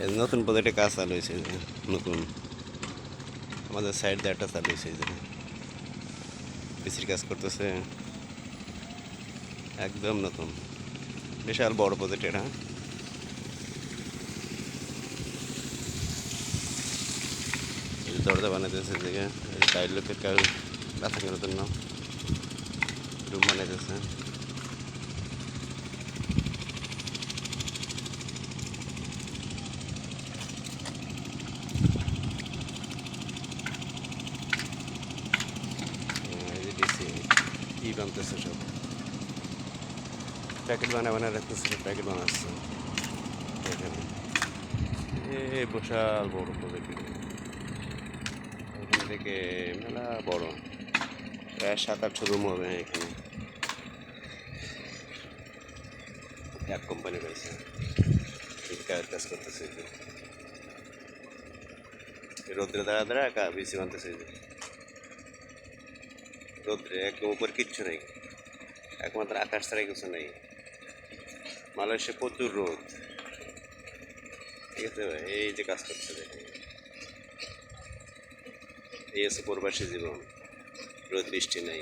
এই নতুন প্রজেক্টে কাজ চালু হয়েছে নতুন আমাদের সাইড দিয়ে একটা চালু হয়েছে পিসির কাজ করতেছে একদম নতুন বিশাল বড় প্রজেক্ট এটা দরজা বানাইতেছে এদিকে চাইল্ড লোকের কাউ ব্যথা করার জন্য রুম বানাইতেছে ই বানতেছে সব প্যাকেট বানায় রাখতেছে সব প্যাকেট বানাচ্ছে এখানে বিশাল বড় প্রজেক্ট এখান থেকে মেলা বড় প্রায় 7-8 রুম হবে এখানে এক কোম্পানি রয়েছে কাজ করতেছে রোদ্রে দাঁড়া বিসি বানতেছে রোদ্রে একদম উপর কিচ্ছু নেই একমাত্র আকাশ ছাড়া কিছু নেই মালয়েশিয়া প্রচুর রোদ ঠিক আছে ভাই এই যে কাজ করছে দেখে এই আছে প্রবাসী জীবন রোদ বৃষ্টি নেই